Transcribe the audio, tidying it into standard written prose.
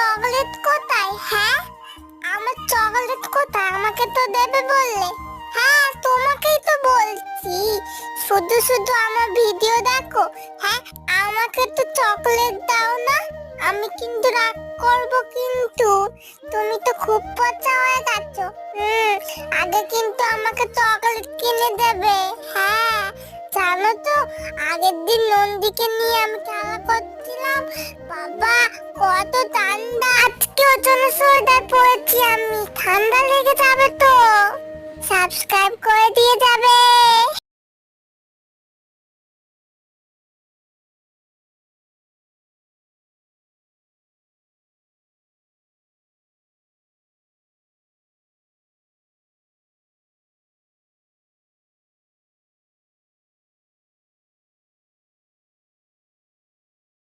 Chocolate কোথায়? হ্যাঁ, আমার চকলেট কোথায়? আমাকে তো দেবে বললে। হ্যাঁ, তোমাকেই তো বলছি, শুধু শুধু আমার ভিডিও দেখো। হ্যাঁ, আমাকে তো চকলেট দাও না, আমি কিন্তু রাগ করব। কিন্তু তুমি তো খুব পচা হয়ে গেছো। আগে কিন্তু আমাকে চকলেট কিনে দেবে। হ্যাঁ, জানো তো, আগের দিন নন্দীকে নিয়ে আমি খেলা করছিলাম, বাবা কত ঠান্ডা। আজকে ওর জন্য সোয়েটার পরেছি আমি, ঠান্ডা লেগে যাবে তো। সাবস্ক্রাইব করে দিয়ে যাবে।